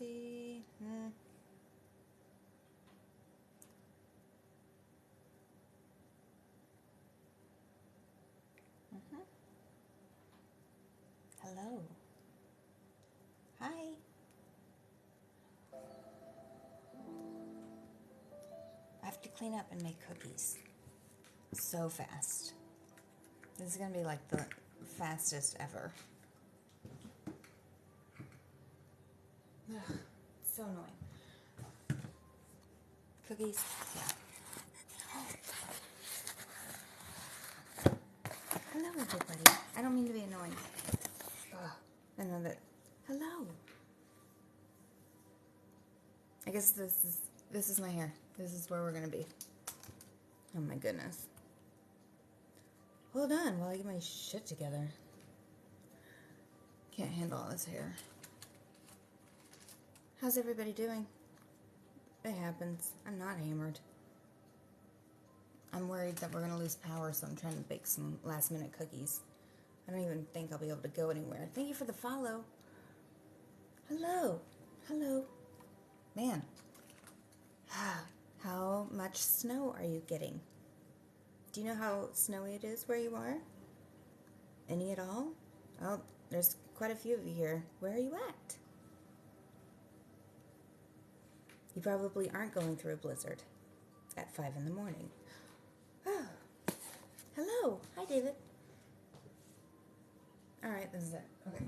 see. Hello. Hi. I have to clean up and make cookies. So fast. This is gonna be like the fastest ever. Ugh, so annoying. Cookies, yeah. Hello, everybody. I don't mean to be annoying. Ugh, I know that. Hello. I guess this is my hair. This is where we're gonna be. Oh my goodness. Hold on while I get my shit together. Can't handle all this hair. How's everybody doing? It happens. I'm not hammered. I'm worried that we're gonna lose power, so I'm trying to bake some last minute cookies. I don't even think I'll be able to go anywhere. Thank you for the follow. Hello. Hello. Man. How much snow are you getting? Do you know how snowy it is where you are? Any at all? Oh, there's quite a few of you here. Where are you at? You probably aren't going through a blizzard at 5 in the morning. Oh. Hello. Hi, David. All right, this is it. Okay.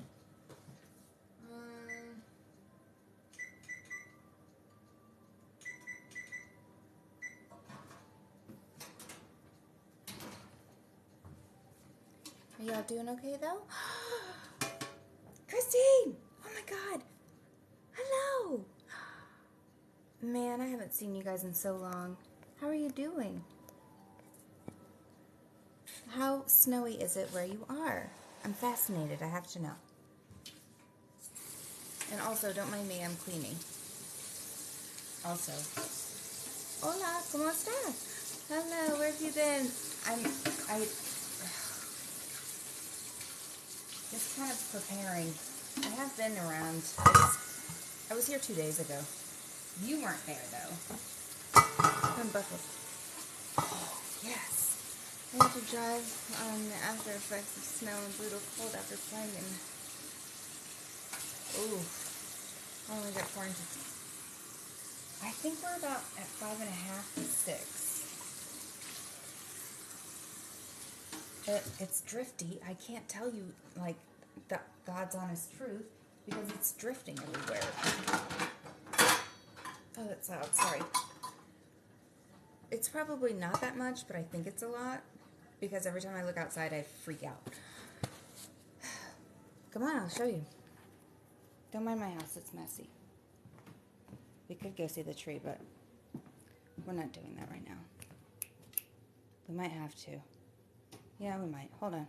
Are y'all doing okay, though? Christine! Oh, my God. Hello. Man, I haven't seen you guys in so long. How are you doing? How snowy is it where you are? I'm fascinated. I have to know. And also, don't mind me. I'm cleaning. Also. Hola, ¿cómo estás? Hello, where have you been? Just kind of preparing. I have been around. I was here 2 days ago. You weren't there, though. I'm buckled. Oh, yes. I have to drive on the after effects of snow and brutal cold after playing in... Ooh. Oh, we got quarantine. I think we're about at 5.5 to 6. But it's drifty. I can't tell you, like, the God's honest truth, because it's drifting everywhere. Oh, that's loud. Sorry. It's probably not that much, but I think it's a lot, because every time I look outside, I freak out. Come on, I'll show you. Don't mind my house. It's messy. We could go see the tree, but we're not doing that right now. We might have to. Yeah, we might. Hold on.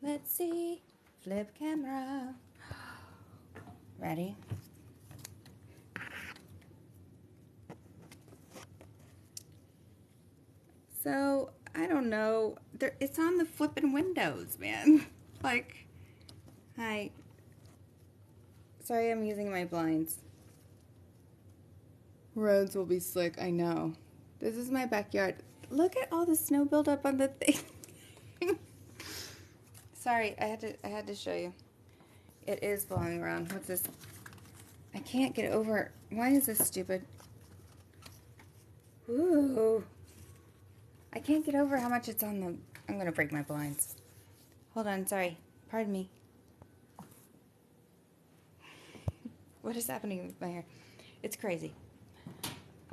Let's see. Flip camera. Ready? So, I don't know. It's on the flipping windows, man. Like, hi. Sorry, I'm using my blinds. Roads will be slick, I know. This is my backyard. Look at all the snow buildup on the thing. Sorry, I had to show you. It is blowing around. What's this? I can't get over. Why is this stupid? Ooh. I can't get over how much it's on the... I'm going to break my blinds. Hold on, sorry. Pardon me. What is happening with my hair? It's crazy.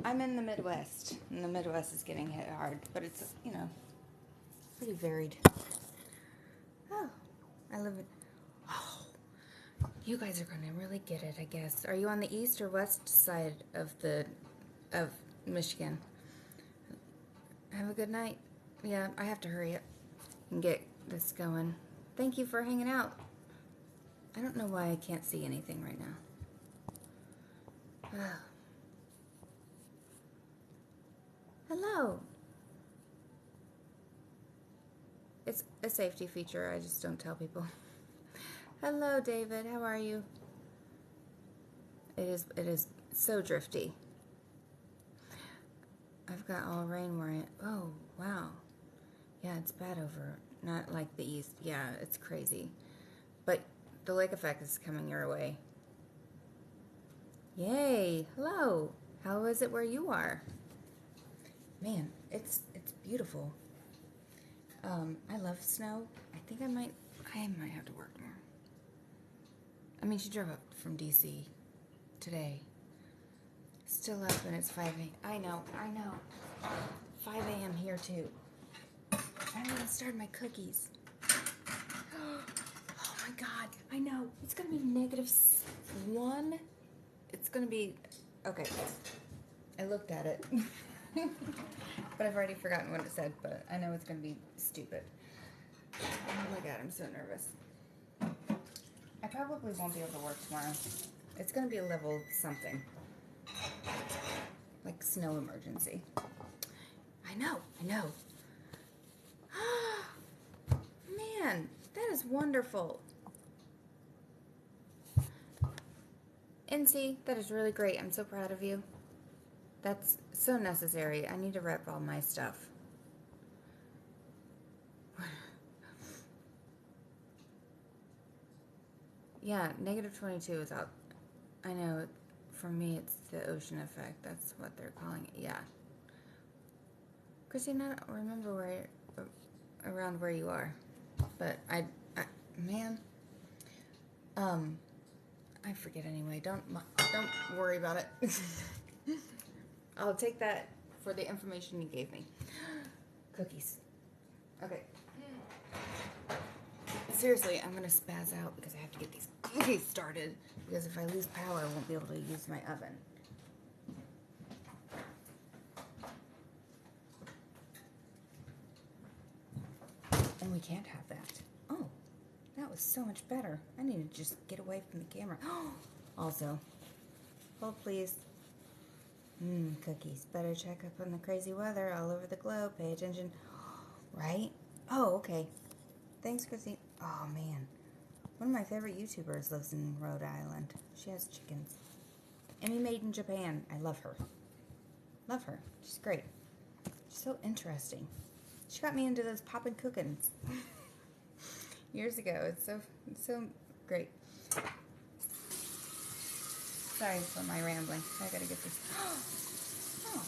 I'm in the Midwest, and the Midwest is getting hit hard, but it's, you know, pretty varied. Oh, I live in... Oh, you guys are going to really get it, I guess. Are you on the east or west side of Michigan? Have a good night. Yeah, I have to hurry up and get this going. Thank you for hanging out. I don't know why I can't see anything right now. Oh. Hello. It's a safety feature. I just don't tell people. Hello, David. How are you? It is so drifty. I've got all rain where oh, wow. Yeah, it's bad over, not like the east. Yeah, it's crazy. But the lake effect is coming your way. Yay, hello. How is it where you are? Man, it's beautiful. I love snow. I think I might have to work more. I mean, she drove up from DC today. Still up and it's 5 a.m. I know. 5 a.m. here too. I haven't even started my cookies. Oh my God, I know. It's gonna be -1. It's gonna be, okay. I looked at it. But I've already forgotten what it said, but I know it's gonna be stupid. Oh my God, I'm so nervous. I probably won't be able to work tomorrow. It's gonna be a level something. Like snow emergency. I know. Man, that is wonderful. NC, that is really great. I'm so proud of you. That's so necessary. I need to rep all my stuff. Yeah, -22 is out. I know, for me it's the ocean effect. That's what they're calling it. Yeah. Christine, I don't remember around where you are. But man, I forget anyway. Don't worry about it. I'll take that for the information you gave me. Cookies. Okay. Seriously, I'm gonna spaz out because I have to get these cookies started. Because if I lose power, I won't be able to use my oven. And we can't have that. Oh, that was so much better. I need to just get away from the camera. Also, hold please. Cookies. Better check up on the crazy weather all over the globe. Pay attention. Right? Oh, okay. Thanks, Christine. Oh, man. One of my favorite YouTubers lives in Rhode Island. She has chickens. Emmy made in Japan. I love her. Love her. She's great. She's so interesting. She got me into those poppin' cookins years ago. It's so great. Sorry for my rambling. I gotta get this. Oh.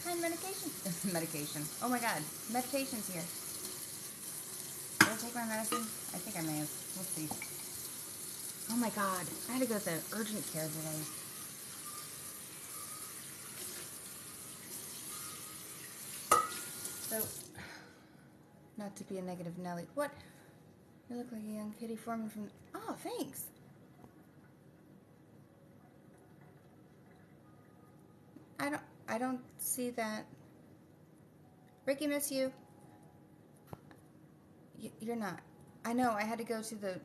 Kind medication. Medication. Oh my God. Meditation's here. Did I take my medicine? I think I may have. We'll see. Oh my God. I had to go to the urgent care today. So, not to be a negative Nelly. What? You look like a young Kitty Foreman from... Oh, thanks. I don't see that. Ricky, miss you. You're not. I know, I had to go to the...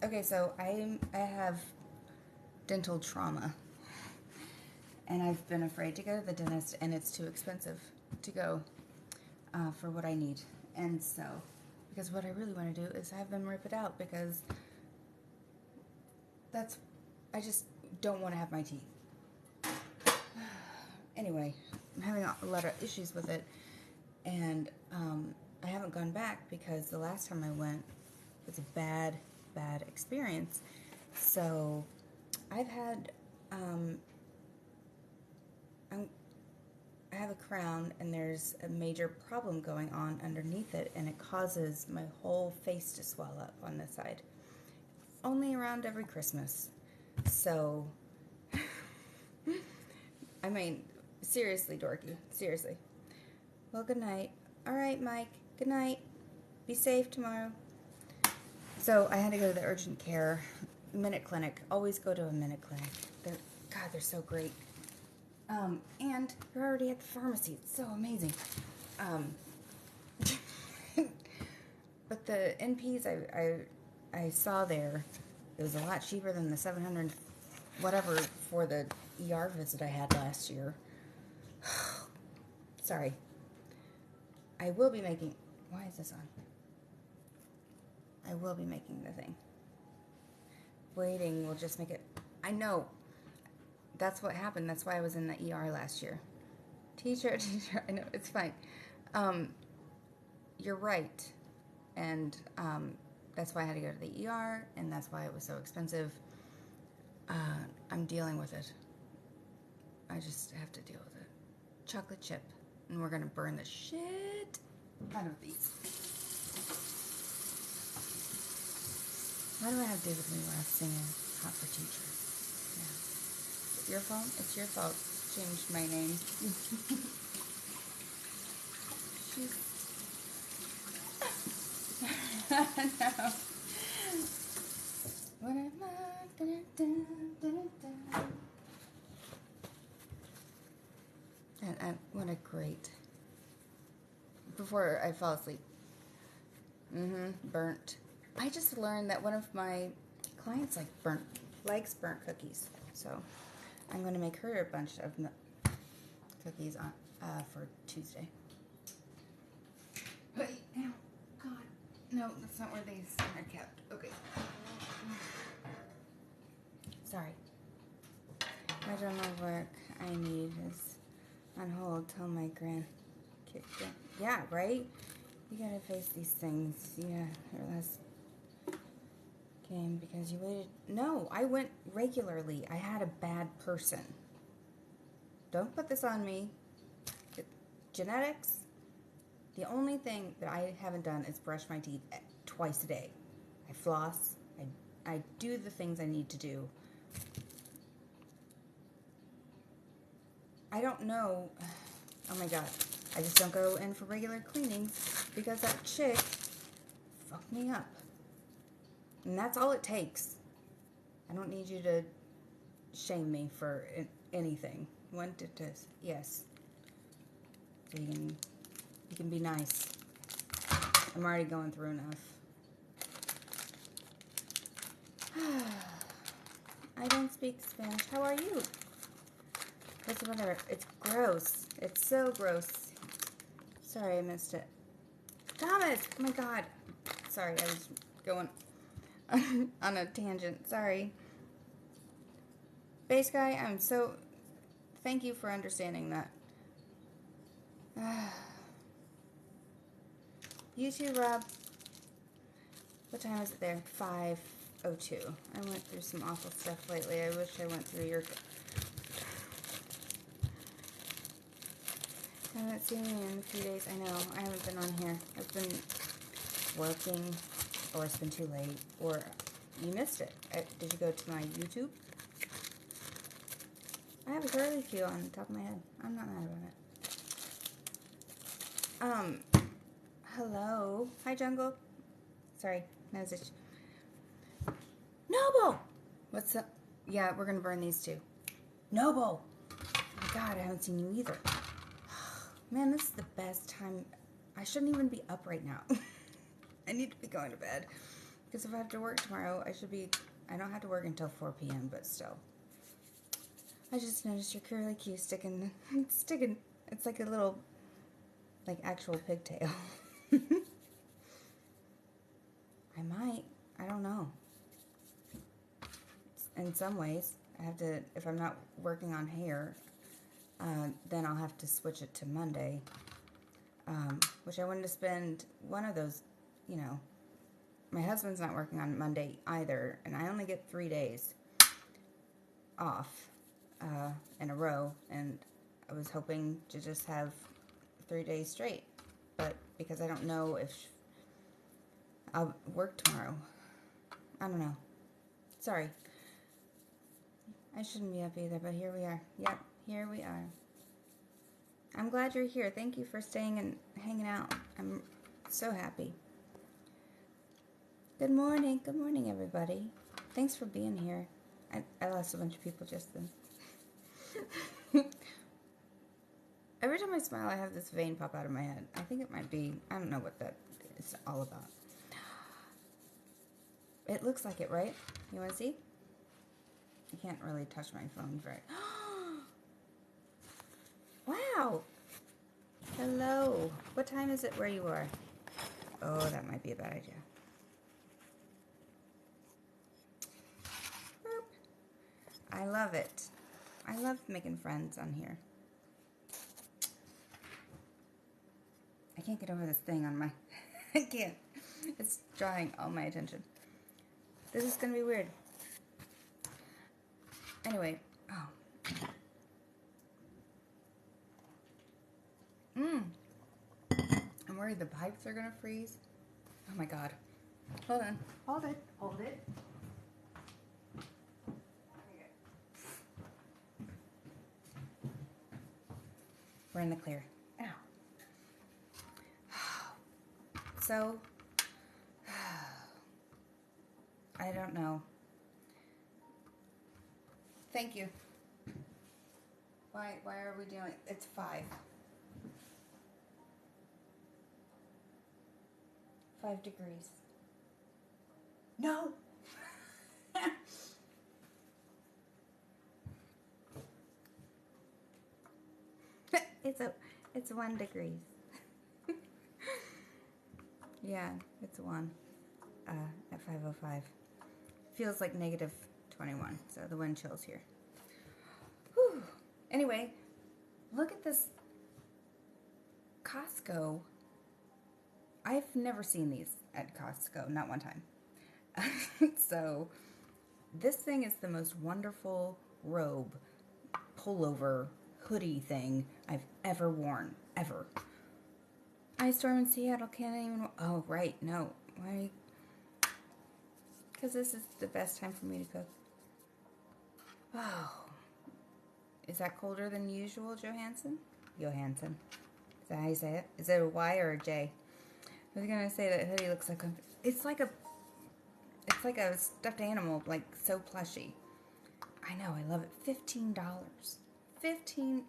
Okay, so I have dental trauma. And I've been afraid to go to the dentist, and it's too expensive to go for what I need. And so, because what I really want to do is have them rip it out, because I just don't want to have my teeth. Anyway, I'm having a lot of issues with it, and I haven't gone back because the last time I went was a bad experience. So I've had I have a crown, and there's a major problem going on underneath it, and it causes my whole face to swell up on this side. Only around every Christmas. So, I mean, seriously, dorky. Seriously. Well, good night. All right, Mike. Good night. Be safe tomorrow. So, I had to go to the urgent care Minute Clinic. Always go to a Minute Clinic. They're so great. And you're already at the pharmacy. It's so amazing. But the NPs I saw there, it was a lot cheaper than the $700 whatever for the ER visit I had last year. Sorry. I will be making... Why is this on? I will be making the thing. waiting will just make it... I know. That's what happened. That's why I was in the ER last year. Teacher, I know, it's fine. You're right. And that's why I had to go to the ER, and that's why it was so expensive. I'm dealing with it. I just have to deal with it. Chocolate chip. And we're going to burn the shit out of these. Why do I have David Lee Roth singing Hot for Teacher? Yeah. Is it your fault? It's your fault. Changed my name. No. What am I gonna do? What a great... Before I fall asleep. Burnt. I just learned that one of my clients likes burnt cookies. So I'm going to make her a bunch of cookies on for Tuesday. Wait, no, God. No, that's not where these are kept. Okay. Sorry. My general work I need is on hold till my grandkid. Yeah, right? You gotta face these things. Yeah, or less came because you waited. No, I went regularly. I had a bad person. Don't put this on me. Genetics. The only thing that I haven't done is brush my teeth twice a day. I floss. I do the things I need to do. I don't know. Oh my God. I just don't go in for regular cleanings because that chick fucked me up. And that's all it takes. I don't need you to shame me for anything. You wanted to, yes. So you can be nice. I'm already going through enough. I don't speak Spanish. How are you? What's the matter? It's gross. It's so gross. Sorry, I missed it. Thomas! Oh my God. Sorry, I was going on a tangent. Sorry. Base guy, thank you for understanding that. You too, Rob. What time is it there? 5:02. I went through some awful stuff lately. I wish I went through your... I haven't seen you in a few days. I know. I haven't been on here. I've been working, or it's been too late, or you missed it. Did you go to my YouTube? I have a curly Q on the top of my head. I'm not mad about it. Hello. Hi, Jungle. Sorry. Message. Noble! What's up? Yeah, we're going to burn these too. Noble! Oh my God, I haven't seen you either. Man, this is the best time. I shouldn't even be up right now. I need to be going to bed. Because if I have to work tomorrow, I don't have to work until 4 p.m., but still. I just noticed your curly Q sticking. It's like a little, like, actual pigtail. I don't know. In some ways, I have to, if I'm not working on hair, then I'll have to switch it to Monday, which I wanted to spend one of those, my husband's not working on Monday either, and I only get 3 days off in a row, and I was hoping to just have 3 days straight, but because I don't know if I'll work tomorrow. I don't know. Sorry. I shouldn't be up either, but here we are. Yep, here we are. I'm glad you're here. Thank you for staying and hanging out. I'm so happy. Good morning. Good morning, everybody. Thanks for being here. I lost a bunch of people just then. Every time I smile, I have this vein pop out of my head. I think it might be, I don't know what that is all about. It looks like it, right? You want to see? I can't really touch my phone very... Wow! Hello. What time is it where you are? Oh, that might be a bad idea. I love it. I love making friends on here. I can't get over this thing on my... I can't. It's drawing all my attention. This is going to be weird. Anyway. Oh. I'm worried the pipes are going to freeze. Oh my god. Hold on. Hold it. Hold it. We're in the clear. Ow. So, I don't know. Thank you. Why are we doing... It's 5. 5 degrees. No! It's 1 degree. Yeah, it's 1 at 5:05. Feels like negative 21, so the wind chill's here. Whew. Anyway, look at this Costco. I've never seen these at Costco, not one time. So, this thing is the most wonderful robe, pullover, hoodie thing I've ever worn, ever. Ice storm in Seattle, can't even... Oh, right, no. Why? Because this is the best time for me to cook. Oh. Is that colder than usual, Johansson? Johansson. Is that how you say it? Is it a Y or a J? I was going to say that hoodie looks like a... It's like a stuffed animal, like so plushy. I know, I love it. $15.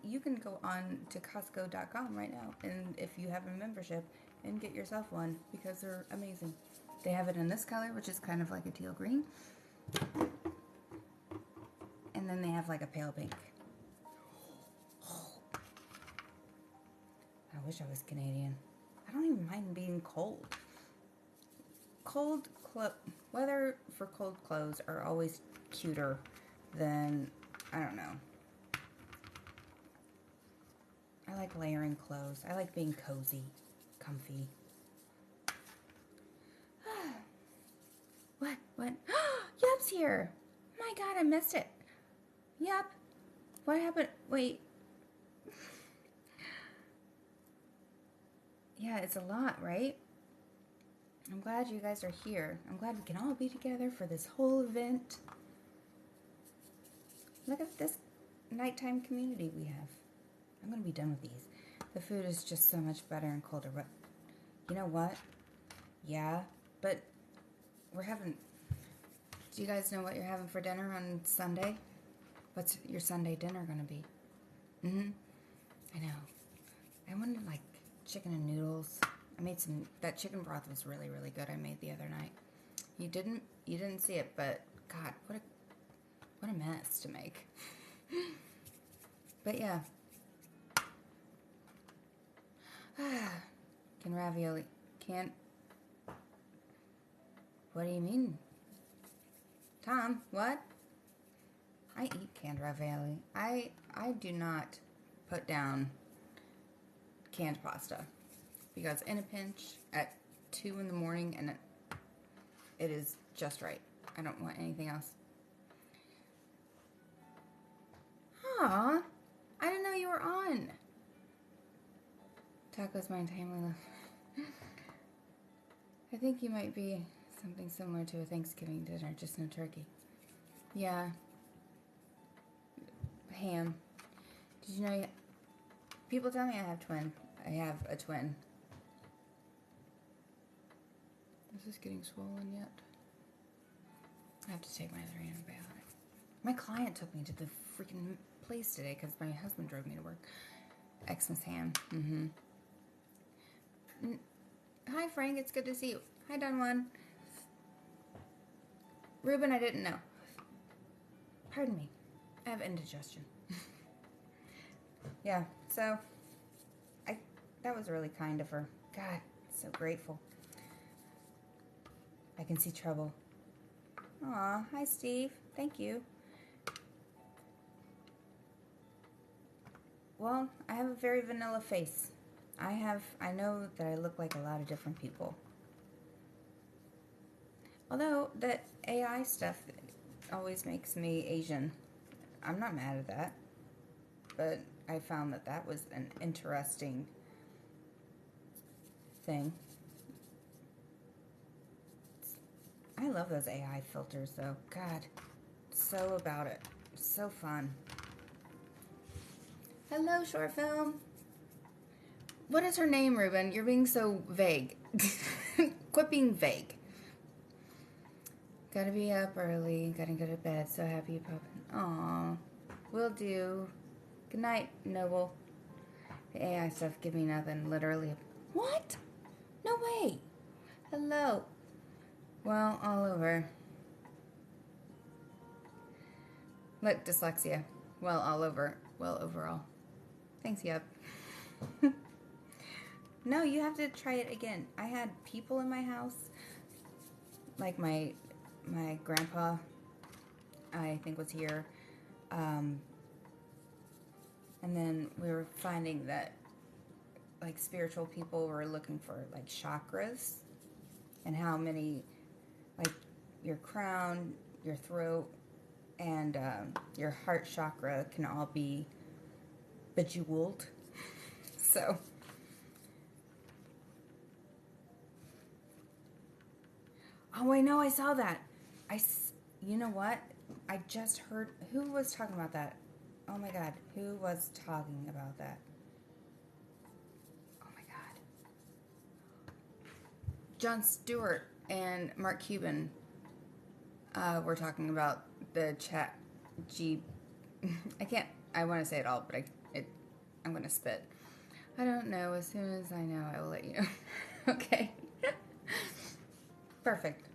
You can go on to Costco.com right now, and if you have a membership, and get yourself one, because they're amazing. They have it in this color, which is kind of like a teal green. And then they have like a pale pink. I wish I was Canadian. I don't even mind being cold. Weather for cold clothes are always cuter than, I don't know. I like layering clothes. I like being cozy, comfy. What? Yup's here. My god, I missed it. Yup. What happened? Wait. Yeah, it's a lot, right? I'm glad you guys are here. I'm glad we can all be together for this whole event. Look at this nighttime community we have. I'm going to be done with these. The food is just so much better and colder. But you know what? Yeah, but we're having... Do you guys know what you're having for dinner on Sunday? What's your Sunday dinner going to be? I know. I wanted, like, chicken and noodles. I made some... That chicken broth was really, really good I made the other night. You didn't see it, but God, what a mess to make. But yeah. Can ravioli... Can't... What do you mean? Tom, what? I eat canned ravioli. I do not put down canned pasta. Because in a pinch, at 2 in the morning, and it is just right. I don't want anything else. Aw, I didn't know you were on. Tacos, my family love. I think you might be something similar to a Thanksgiving dinner, just no turkey. Yeah. Ham. Did you know? People tell me I have a twin. Is this getting swollen yet? I have to take my other antibiotic. My client took me to the freaking place today because my husband drove me to work. Xmas ham. Hi, Frank. It's good to see you. Hi, Dunwan. Ruben, I didn't know. Pardon me. I have indigestion. Yeah, so that was really kind of her. God, so grateful. I can see trouble. Aw, hi, Steve. Thank you. well, I have a very vanilla face. I know that I look like a lot of different people. Although, that AI stuff always makes me Asian. I'm not mad at that. But I found that that was an interesting thing. I love those AI filters, though. God, so about it. So fun. Hello, short film. What is her name, Ruben? You're being so vague. Quit being vague. Gotta be up early. Gotta go to bed. So happy you popping. Aw. Will do. Good night, Noble. The AI stuff give me nothing. Literally. What? No way. Hello. Well, all over. Look, dyslexia. Well, all over. Well, overall. Thanks, Yup. No, you have to try it again. I had people in my house, like my grandpa, I think was here, and then we were finding that like spiritual people were looking for like chakras and how many, like your crown, your throat, and your heart chakra can all be bejeweled. So. Oh, I know, I saw that. You know what? I just heard, who was talking about that? Oh my God, who was talking about that? Oh my God. Jon Stewart and Mark Cuban were talking about the chat I want to say it all, but I'm going to spit. I don't know. As soon as I know, I will let you know. Okay. Perfect.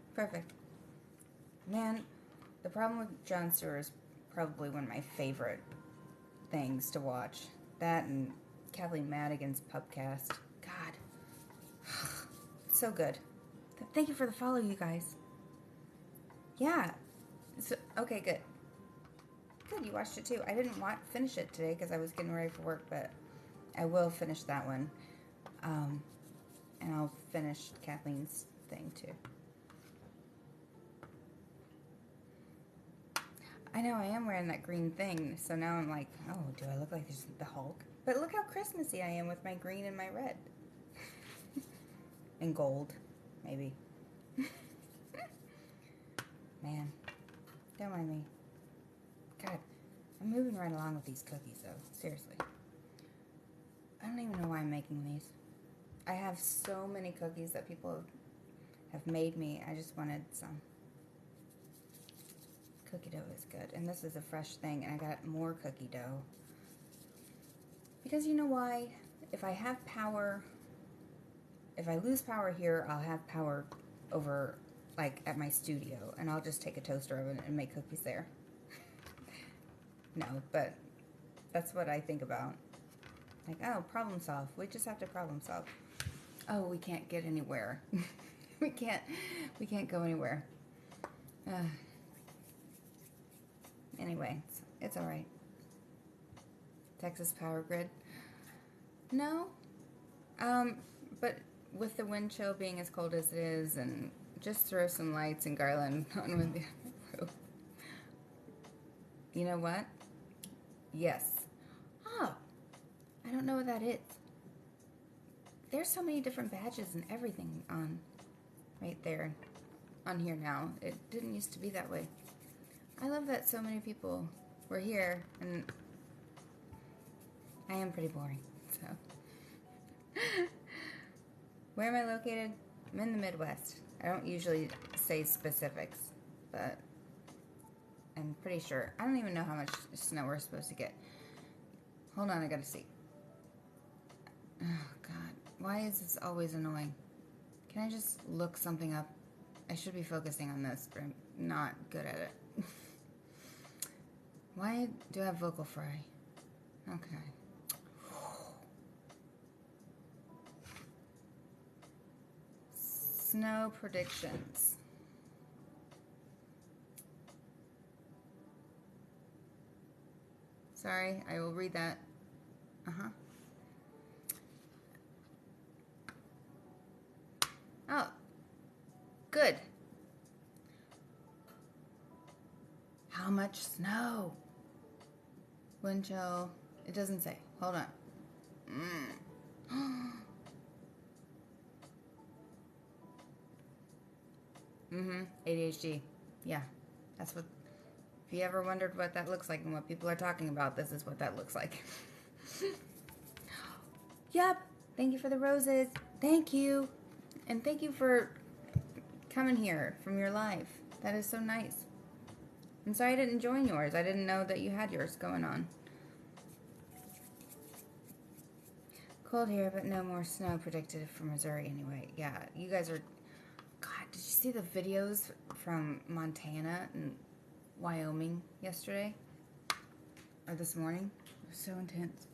Man, the problem with Jon Stewart is probably one of my favorite things to watch. That and Kathleen Madigan's Pubcast. God. So good. Thank you for the follow, you guys. Yeah. So, okay, good. Good, you watched it too. I didn't finish it today because I was getting ready for work, but I will finish that one. And I'll finish Kathleen's thing too. I know, I am wearing that green thing, so now I'm like, oh, do I look like the Hulk? But look how Christmassy I am with my green and my red. And gold, maybe. Man, don't mind me. God, I'm moving right along with these cookies, though. Seriously. I don't even know why I'm making these. I have so many cookies that people have made me. I just wanted some. Cookie dough is good. And this is a fresh thing, and I got more cookie dough. Because you know why? If I have power, if I lose power here, I'll have power over, like, at my studio, and I'll just take a toaster oven and make cookies there. No, but that's what I think about. Like, oh, problem solve. We just have to problem solve. Oh, we can't get anywhere. we can't go anywhere. Anyway, it's all right. Texas Power Grid. No. But with the wind chill being as cold as it is, and just throw some lights and garland on with the roof. You know what? Yes. Oh, I don't know what that is. There's so many different badges and everything on right there on here now. It didn't used to be that way. I love that so many people were here, and I am pretty boring, so. Where am I located? I'm in the Midwest. I don't usually say specifics, but I'm pretty sure. I don't even know how much snow we're supposed to get. Hold on, I gotta see. Oh, God. Why is this always annoying? Can I just look something up? I should be focusing on this, but I'm not good at it. Why do I have vocal fry? Okay. Snow predictions. Sorry, I will read that Uh-huh. Oh, good. How much snow? Wind chill. It doesn't say. Hold on. ADHD. Yeah. That's what... If you ever wondered what that looks like and what people are talking about, this is what that looks like. Yep. Thank you for the roses. Thank you. And thank you for coming here from your live. That is so nice. I'm sorry I didn't join yours. I didn't know that you had yours going on. Cold here, but no more snow predicted for Missouri anyway. Yeah, you guys are... God, did you see the videos from Montana and Wyoming yesterday? Or this morning? It was so intense.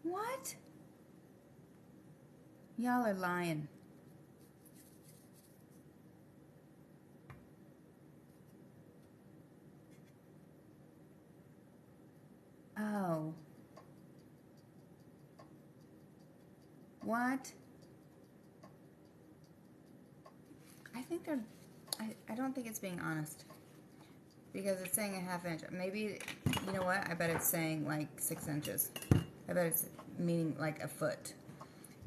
What? Y'all are lying. Oh. What? I think they're... I don't think it's being honest. Because it's saying a ½ inch. Maybe, you know what? I bet it's saying like 6 inches. I bet it's meaning like a foot.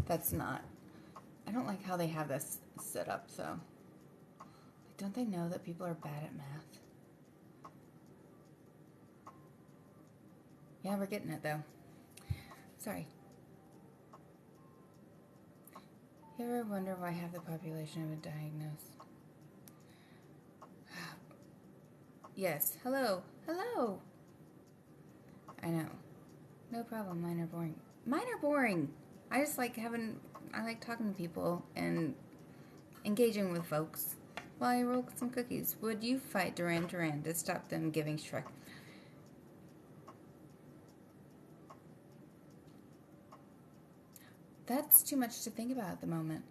That's not... I don't like how they have this set up, so... Don't they know that people are bad at math? Yeah, we're getting it, though. Sorry. You ever wonder why half the population have been diagnosed? Yes. Hello. Hello. I know. No problem. Mine are boring. Mine are boring. I just like I like talking to people and engaging with folks while I roll some cookies. Would you fight Duran Duran to stop them giving Shrek? That's too much to think about at the moment.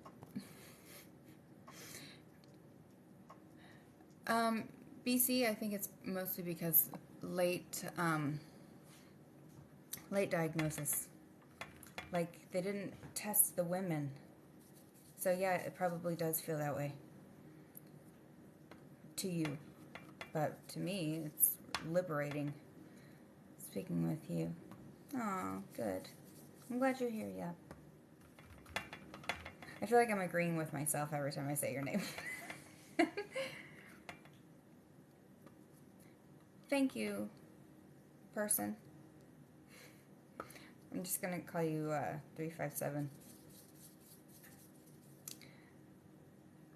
BC, I think it's mostly because late diagnosis. Like, they didn't test the women. So yeah, it probably does feel that way. To you. But to me, it's liberating. Speaking with you. Aw, good. I'm glad you're here, yeah. I feel like I'm agreeing with myself every time I say your name. Thank you, person. I'm just going to call you 357.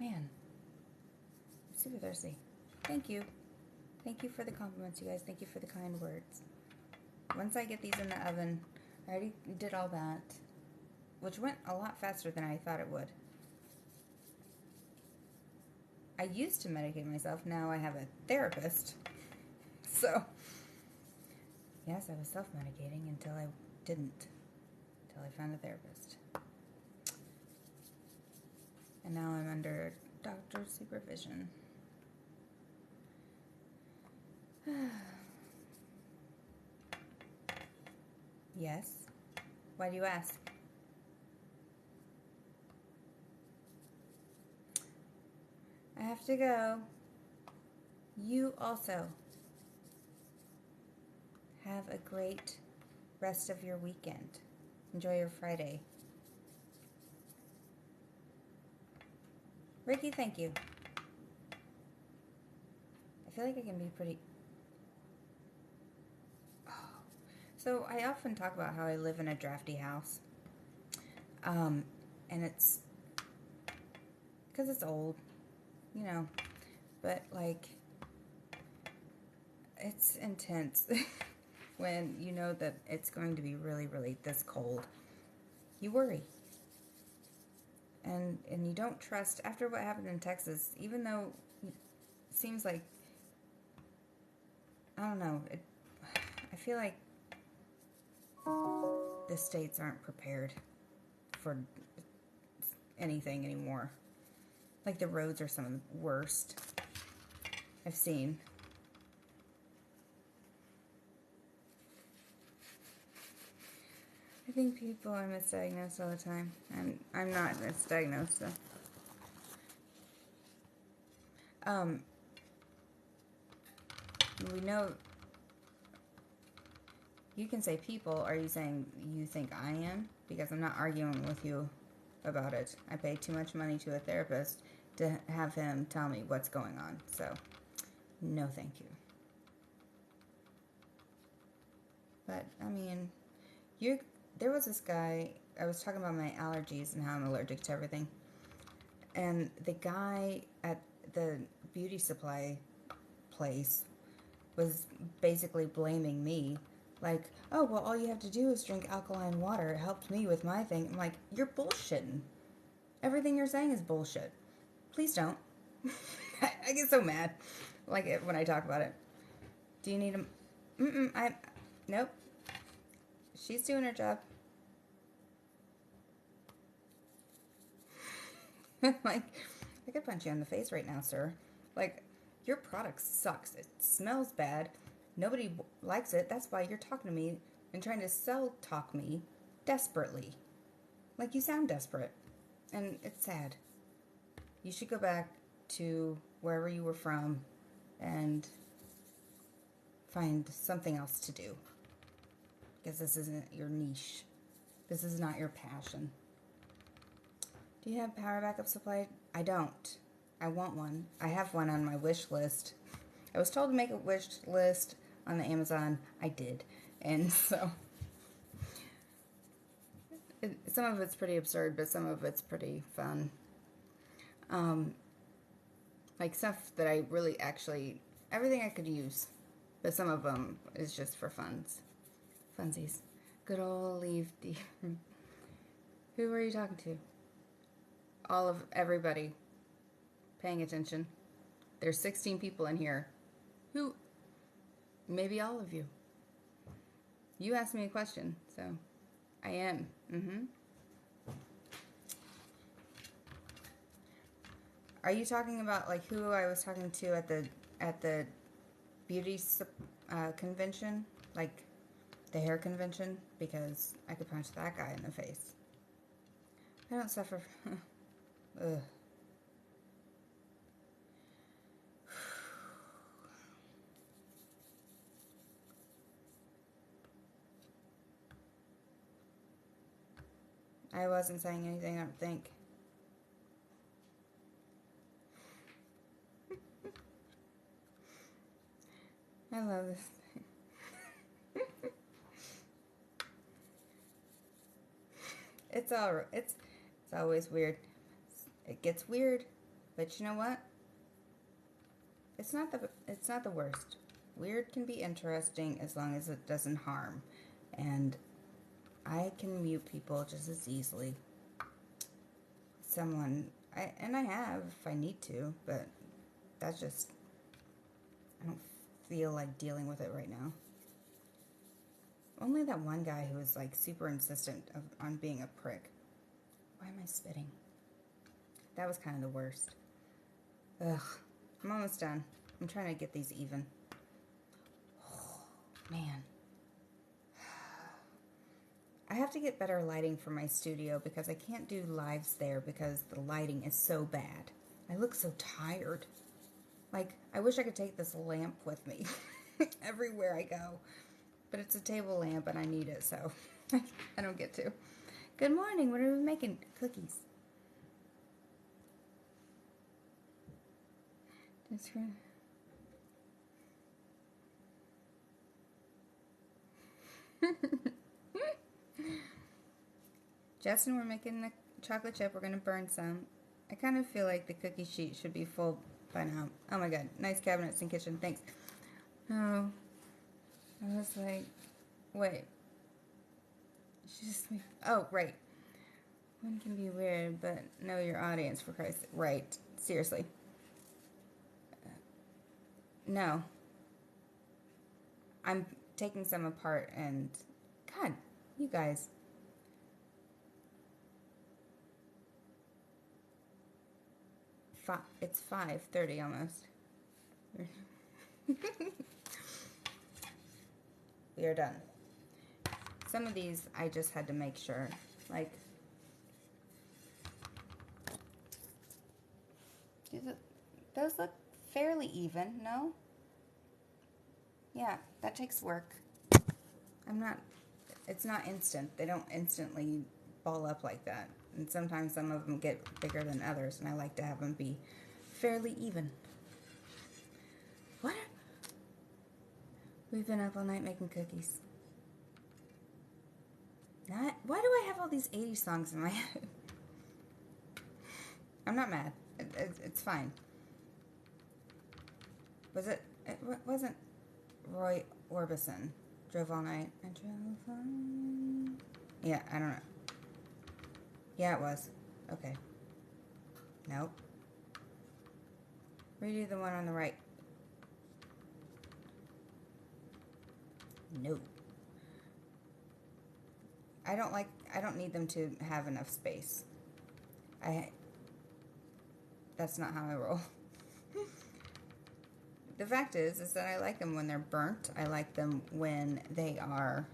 Man, I'm super thirsty. Thank you. Thank you for the compliments, you guys. Thank you for the kind words. Once I get these in the oven, I already did all that, which went a lot faster than I thought it would. I used to medicate myself. Now I have a therapist. So, yes, I was self-medicating until I didn't. Until I found a therapist. And now I'm under doctor's supervision. Yes? Why do you ask? I have to go. You also. Have a great rest of your weekend. Enjoy your Friday. Ricky, thank you. I feel like I can be pretty... Oh. So I often talk about how I live in a drafty house. And it's... because it's old, you know. But, like, it's intense. When you know that it's going to be really, really this cold, you worry. And you don't trust, after what happened in Texas, even though it seems like, I don't know, I feel like the states aren't prepared for anything anymore. Like, the roads are some of the worst I've seen. I think people are misdiagnosed all the time. I'm not misdiagnosed, so. We know. You can say people. Are you saying you think I am? Because I'm not arguing with you about it. I pay too much money to a therapist to have him tell me what's going on. So, no thank you. But, I mean, there was this guy, I was talking about my allergies and how I'm allergic to everything. And the guy at the beauty supply place was basically blaming me. Like, oh, well, all you have to do is drink alkaline water. It helped me with my thing. I'm like, you're bullshitting. Everything you're saying is bullshit. Please don't. I get so mad, like, when I talk about it. Do you need a... Nope. She's doing her job. Like, I could punch you in the face right now, sir. Like, your product sucks. It smells bad. Nobody likes it. That's why you're talking to me and trying to talk me desperately. Like, you sound desperate. And it's sad. You should go back to wherever you were from and find something else to do. Because this isn't your niche. This is not your passion. Do you have power backup supply? I don't. I want one. I have one on my wish list. I was told to make a wish list on the Amazon. I did. And so, some of it's pretty absurd, but some of it's pretty fun. Like stuff that I really actually, everything I could use. But some of them is just for funsies. Good old leave. Who are you talking to? Everybody paying attention. There's 16 people in here. Who? Maybe all of you. You asked me a question, so I am. Are you talking about like who I was talking to at the beauty convention, like the hair convention? Because I could punch that guy in the face. I don't suffer. Ugh. I wasn't saying anything, I don't think. I love this thing. It's always weird. It gets weird, but you know what? It's not the worst. Weird can be interesting as long as it doesn't harm. And I can mute people just as easily. I have if I need to, but that's just, I don't feel like dealing with it right now. Only that one guy who was like super insistent on being a prick. Why am I spitting? That was kind of the worst. Ugh. I'm almost done. I'm trying to get these even. Oh, man. I have to get better lighting for my studio because I can't do lives there because the lighting is so bad. I look so tired. Like, I wish I could take this lamp with me everywhere I go. But it's a table lamp and I need it, so I don't get to. Good morning. What are we making? Cookies. Justin, we're making the chocolate chip. We're going to burn some. I kind of feel like the cookie sheet should be full by now. Oh my god. Nice cabinets and kitchen. Thanks. Oh. I was like, wait. Oh, right. One can be weird, but know your audience, for Christ's sake. Right. Seriously. No. I'm taking some apart and... God, you guys. It's 5:30 almost. We are done. Some of these I just had to make sure. Like, those look fairly even, no? Yeah, that takes work. It's not instant. They don't instantly ball up like that. And sometimes some of them get bigger than others, and I like to have them be fairly even. What? We've been up all night making cookies. Why do I have all these 80s songs in my head? I'm not mad. It's fine. It wasn't Roy Orbison. Drove all night. I drove on. Yeah, I don't know. Yeah, it was. Okay. Nope. Redo the one on the right. No. I don't need them to have enough space. That's not how I roll. The fact is that I like them when they're burnt. I like them when they are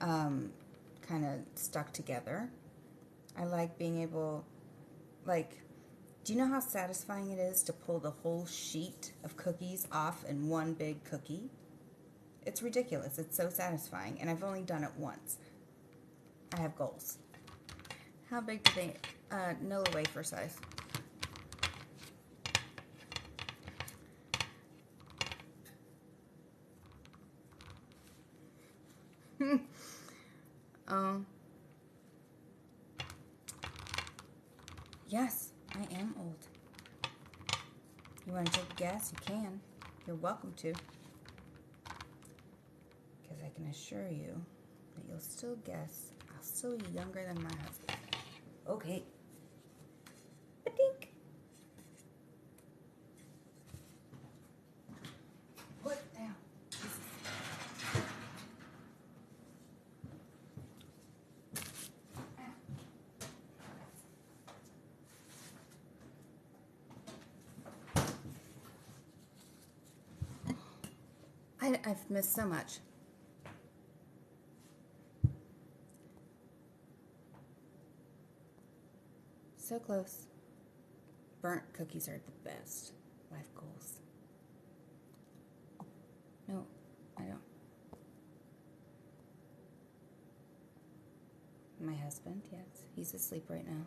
kind of stuck together. I like being able, like, do you know how satisfying it is to pull the whole sheet of cookies off in one big cookie? It's ridiculous. It's so satisfying, and I've only done it once. I have goals. How big do they, Nilla wafer size? Yes, I am old. You want to take a guess? You can. You're welcome to. Because I can assure you that you'll still guess I'll still be younger than my husband. Okay. Ba-dink. What now? I've missed so much. So close. Burnt cookies are the best. Life goals. No, I don't. My husband, yes. He's asleep right now.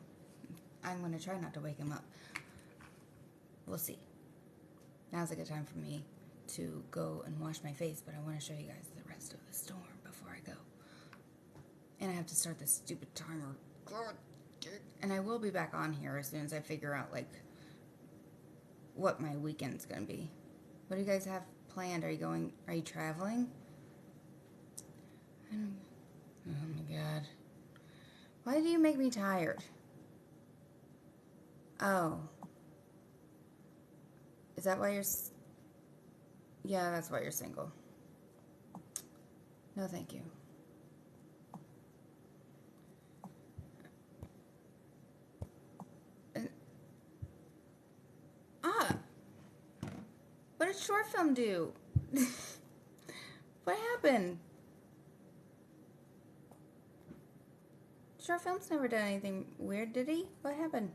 I'm going to try not to wake him up. We'll see. Now's a good time for me to go and wash my face, but I want to show you guys the rest of the storm before I go. And I have to start this stupid timer. And I will be back on here as soon as I figure out, like, what my weekend's going to be. What do you guys have planned? Are you traveling? Oh my God. Why do you make me tired? Oh. Is that why you're... Yeah, that's why you're single. No, thank you. What did short film do? What happened? Short film's never done anything weird, did he? What happened?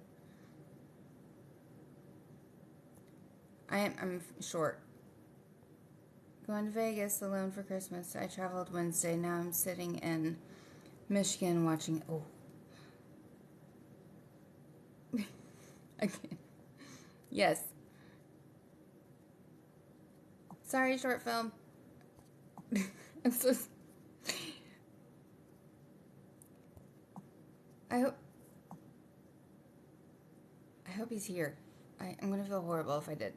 I'm short. Going to Vegas alone for Christmas. I traveled Wednesday. Now I'm sitting in Michigan watching... Oh. Again. Yes. Sorry, short film. I'm so... I hope he's here. I'm gonna feel horrible if I did.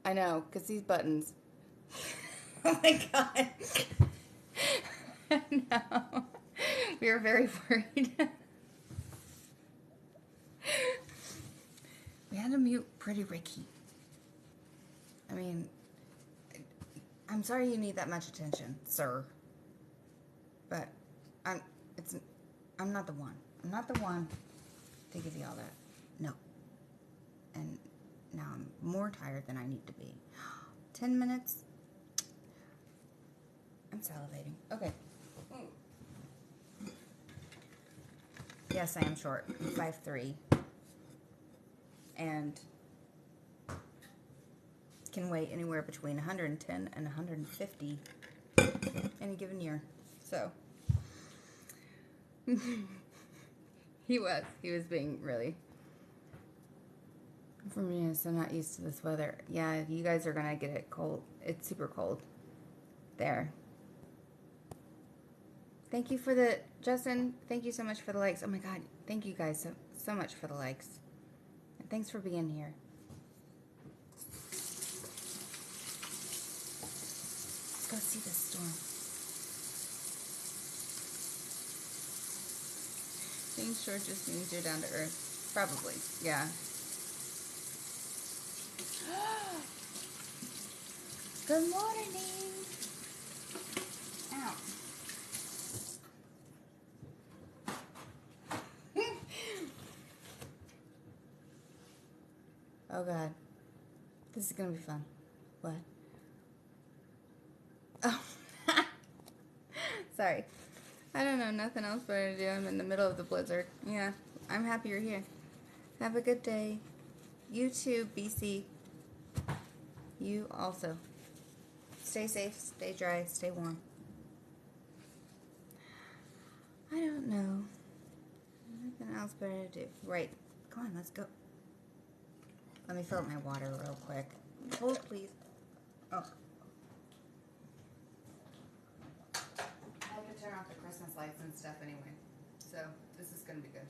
I know, because these buttons. Oh my God. No. We were very worried. We had to mute Pretty Ricky. I mean, I'm sorry you need that much attention, sir. But I'm not the one. I'm not the one to give you all that. No. And now I'm more tired than I need to be. 10 minutes. I'm salivating. Okay. Yes, I am short. I'm 5'3". And can weigh anywhere between 110 and 150 any given year. So he was being really, for me, so not used to this weather. Yeah, you guys are gonna get it cold. It's super cold there. Thank you for the, Justin, thank you so much for the likes. Oh my God, thank you guys so much for the likes. And thanks for being here. Let's go see the storm. Being short just means you're down to earth. Probably, yeah. Good morning. Ow. Oh God, this is gonna be fun. What? Oh, sorry. I don't know nothing else better to do. I'm in the middle of the blizzard. Yeah, I'm happy you're here. Have a good day. You too, BC. You also. Stay safe, stay dry, stay warm. I don't know. Nothing else better to do. Right. Come on, let's go. Let me fill up my water real quick. Hold, please. Oh. I have to turn off the Christmas lights and stuff anyway. So, this is going to be good.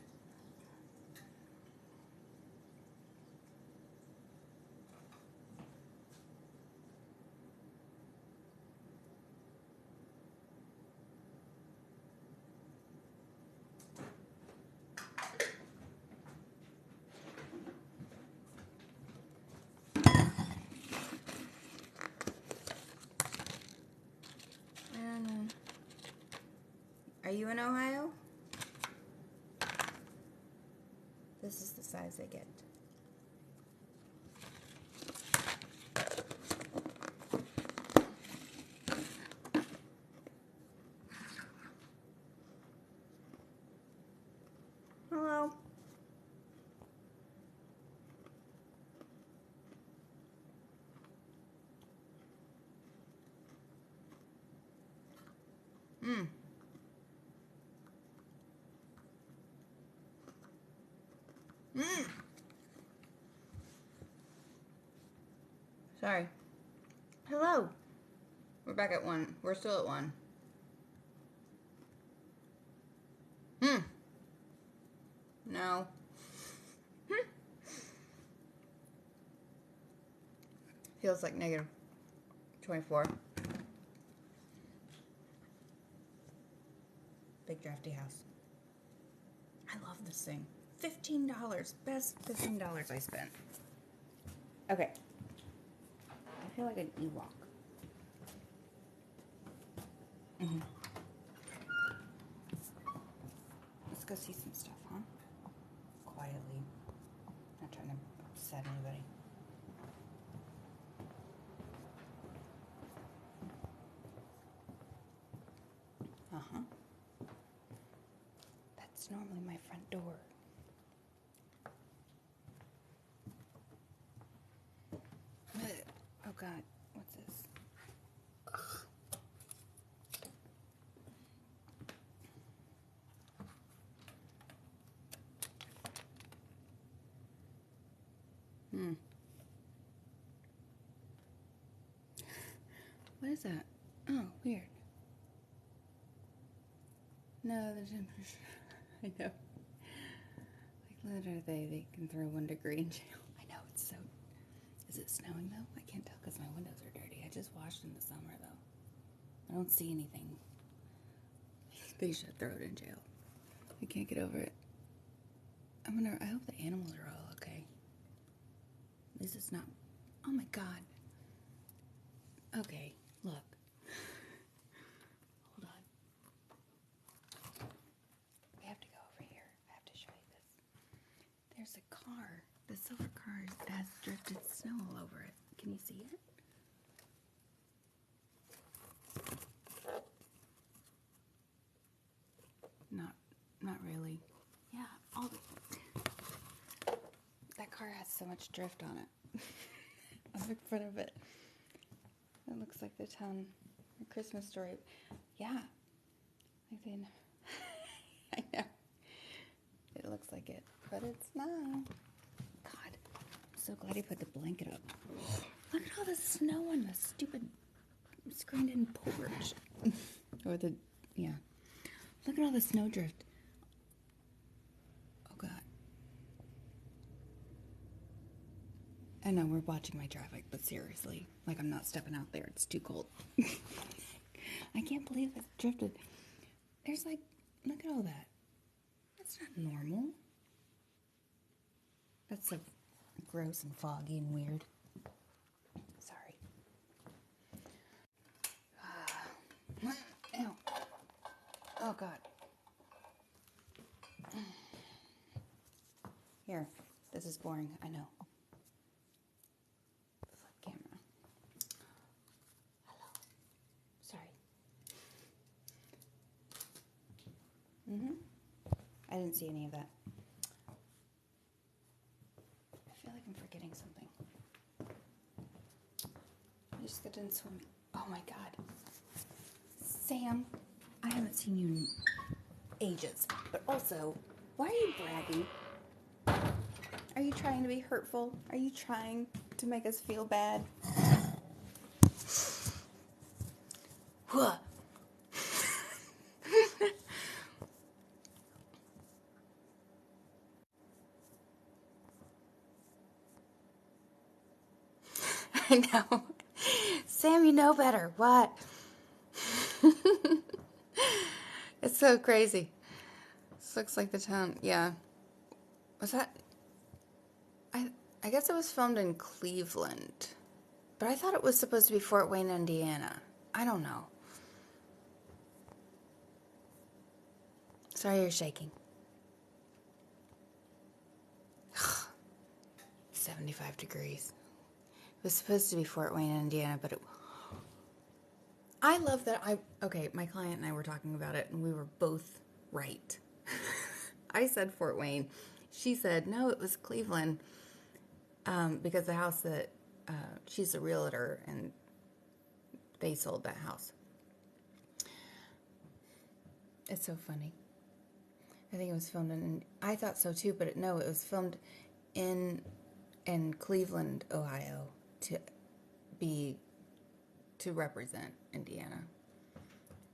Are you in Ohio? This is the size I get. Hello. Mmm. Mmm. Sorry. Hello. We're back at 1. We're still at 1. No. Feels like negative 24. Big drafty house. I love this thing. $15. Best $15 I spent. Okay. I feel like an Ewok. Let's go see some stuff, huh? Quietly. Not trying to upset anybody. Uh-huh. That's normally my front door. Oh God, what's this? What is that? Oh, weird. No, the temperature. I know. Like literally, they can throw 1 degree in jail. I know, it's so. Is it snowing though? I can't tell because my windows are dirty. I just washed in the summer though. I don't see anything. They should throw it in jail. I can't get over it. I hope the animals are all okay. At least it's not. Oh my God. Okay, look. Hold on. We have to go over here. I have to show you this. There's a car. The silver car has drifted snow all over it. Can you see it? so much drift on it. On the front of it. It looks like the town Christmas story. Yeah. I think I know. It looks like it, but it's not. God, I'm so glad he put the blanket up. Look at all the snow on the stupid screened-in porch. Or the, yeah. Look at all the snow drift. Oh, God. I know, we're watching my traffic, but seriously, like, I'm not stepping out there. It's too cold. I can't believe it drifted. There's like, look at all that. That's not normal. That's so gross and foggy and weird. Sorry. Ew. Oh, God. Here, this is boring, I know. Flip camera. Hello. Sorry. I didn't see any of that. I feel like I'm forgetting something. I just got done swimming. Oh my God. Sam, I haven't seen you in ages. But also, why are you bragging? Are you trying to be hurtful? Are you trying to make us feel bad? Huh. I know. Sam, you know better. What? It's so crazy. This looks like the town. Yeah. Was that... I guess it was filmed in Cleveland. But I thought it was supposed to be Fort Wayne, Indiana. I don't know. Sorry you're shaking. 75 degrees. It was supposed to be Fort Wayne, Indiana, but it... I love that okay, my client and I were talking about it, and we were both right. I said Fort Wayne. She said, no, it was Cleveland, because the house that, she's a realtor, and they sold that house. It's so funny. I think it was filmed in, I thought so too, but no, it was filmed in Cleveland, Ohio, to represent Indiana.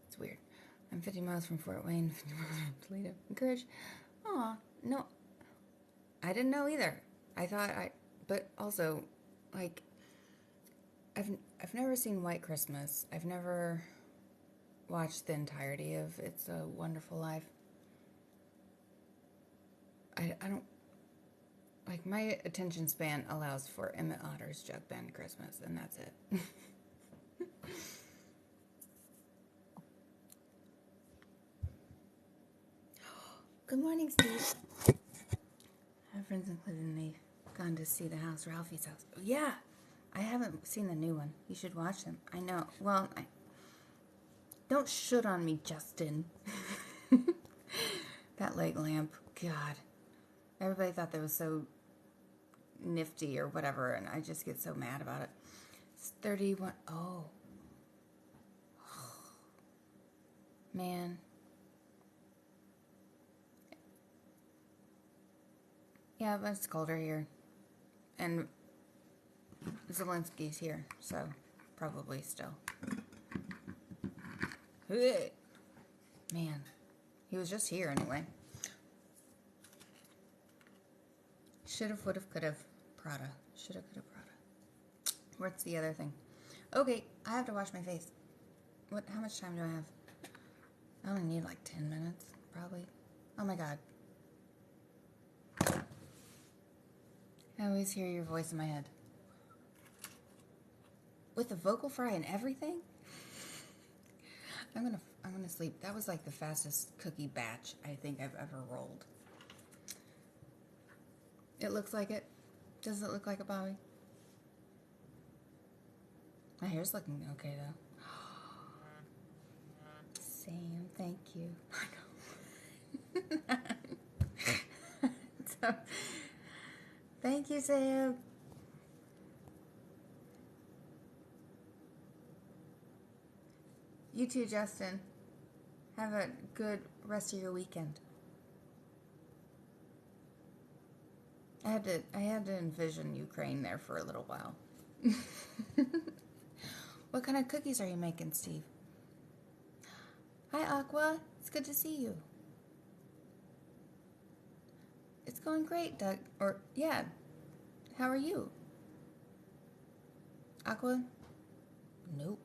It's weird. I'm 50 miles from Fort Wayne, 50 miles from Toledo. Encourage. Aw, no. I didn't know either. But also, like, I've never seen White Christmas. I've never watched the entirety of It's a Wonderful Life. I don't, like, my attention span allows for Emmett Otter's Jug Band Christmas, and that's it. Good morning, Steve. I have friends in Cleveland, they've gone to see the house, Ralphie's house. Yeah, I haven't seen the new one. You should watch them. I know. Well, don't shoot on me, Justin. That leg lamp, God. Everybody thought that was so nifty or whatever, and I just get so mad about it. It's 31. Oh. Man. Yeah, but it's colder here. And Zelensky's here, so probably still. Man. He was just here anyway. Should've, would've, could've. Prada. Should've, could've, Prada. What's the other thing? Okay, I have to wash my face. How much time do I have? I only need like 10 minutes, probably. Oh my God. I always hear your voice in my head. With the vocal fry and everything? I'm gonna sleep. That was like the fastest cookie batch I think I've ever rolled. It looks like it. Does it look like it, Bobby? My hair's looking okay though. Sam, thank you. I know. So, thank you. you, Sam. You too, Justin. Have a good rest of your weekend. I had to envision Ukraine there for a little while. What kind of cookies are you making, Steve? Hi, Aqua. It's good to see you. It's going great, Doug. Or, yeah. How are you? Aqua? Nope.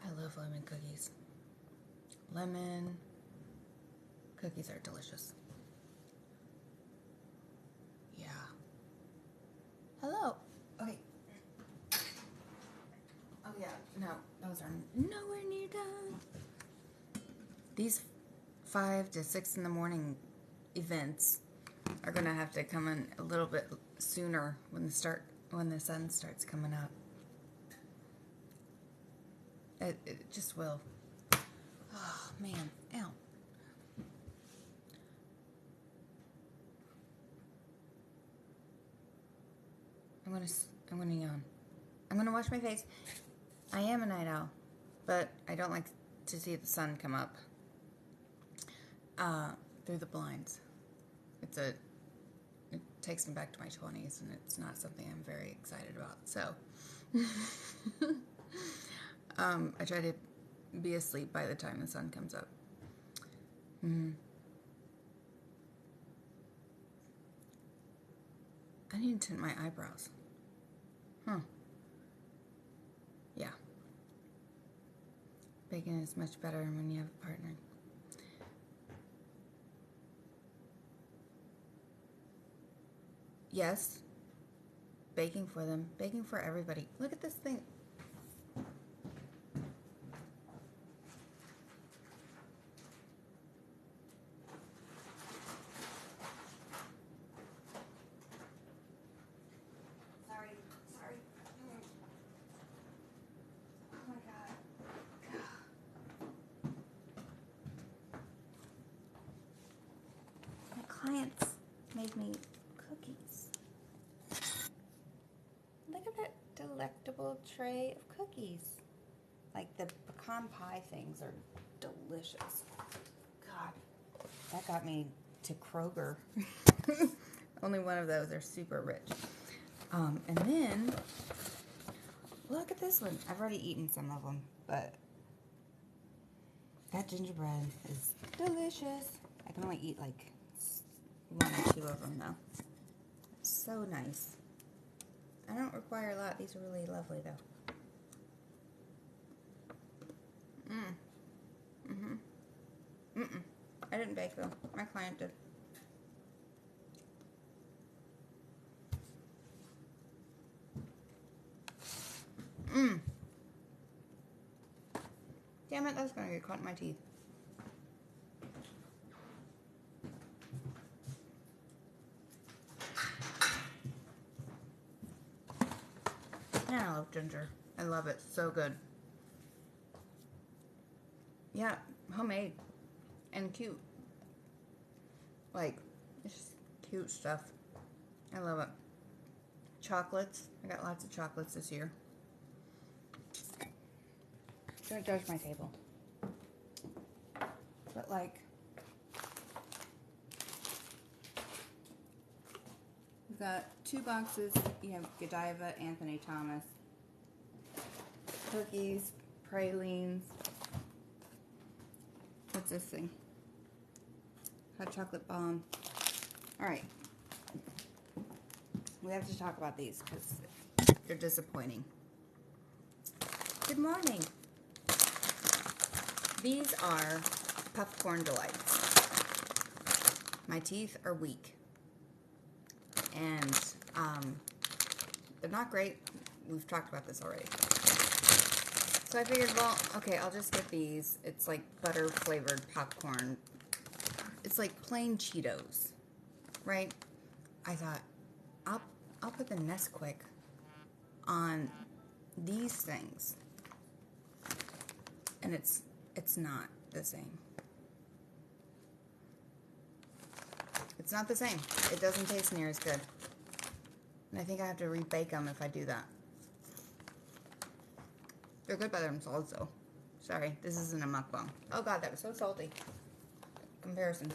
I love lemon cookies. Lemon cookies are delicious. Yeah. Hello. Okay. Oh, yeah. No, those are nowhere near done. These 5 to 6 in the morning events are going to have to come in a little bit sooner when the sun starts coming up. It just will. Oh, man. Ow. I'm gonna yawn. I'm gonna wash my face. I am a night owl, but I don't like to see the sun come up through the blinds. It takes me back to my 20s, and it's not something I'm very excited about. So, I try to be asleep by the time the sun comes up. I need to tint my eyebrows. Huh. Yeah. Baking is much better when you have a partner. Yes. Baking for them. Baking for everybody. Look at this thing. Sorry. Oh my God. My clients made me cookies. Look at that delectable tray of cookies. Like the pecan pie things are delicious. God, that got me to Kroger. Only one of those are super rich. And then, look at this one. I've already eaten some of them, but that gingerbread is delicious. I can only eat like 1 or 2 of them though. So nice. I don't require a lot. These are really lovely though. I didn't bake though. My client did. Damn it, that's gonna get caught in my teeth. Yeah, I love ginger. I love it. So good. Yeah, homemade and cute. Like, it's just cute stuff. I love it. Chocolates. I got lots of chocolates this year. Don't judge my table. But like, we've got 2 boxes. You have Godiva, Anthony Thomas, cookies, pralines. What's this thing? Hot chocolate bomb. All right. We have to talk about these because they're disappointing. Good morning. These are popcorn delights. My teeth are weak. And they're not great. We've talked about this already. So I figured, well, okay, I'll just get these. It's like butter flavored popcorn. It's like plain Cheetos, right? I thought, I'll put the Nesquik on these things. And it's not the same. It's not the same. It doesn't taste near as good. And I think I have to rebake them if I do that. They're good by themselves, though. Sorry, this isn't a mukbang. Oh god, that was so salty. Comparison.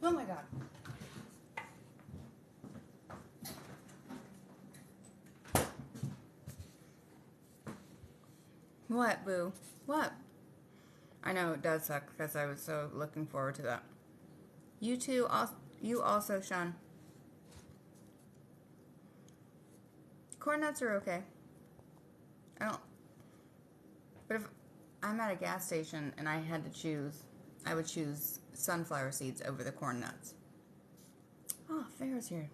Oh my god. What, boo? What? I know it does suck because I was so looking forward to that. You too. You also, Sean. Corn nuts are okay. I don't. But if I'm at a gas station and I had to choose, I would choose sunflower seeds over the corn nuts. Oh, Farrah's here.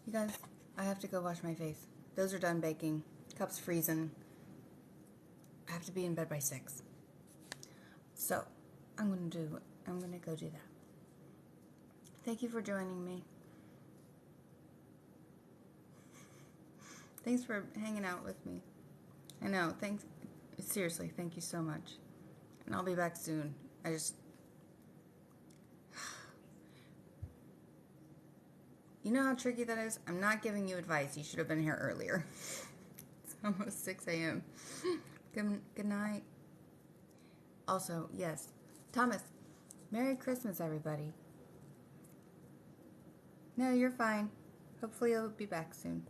You guys, I have to go wash my face. Those are done baking. Cup's freezing. I have to be in bed by 6. So, I'm gonna go do that. Thank you for joining me. Thanks for hanging out with me. I know, thanks. Seriously, thank you so much. And I'll be back soon. You know how tricky that is? I'm not giving you advice. You should have been here earlier. It's almost 6 a.m. Good night. Also, yes, Thomas, Merry Christmas, everybody. No, you're fine. Hopefully you'll be back soon.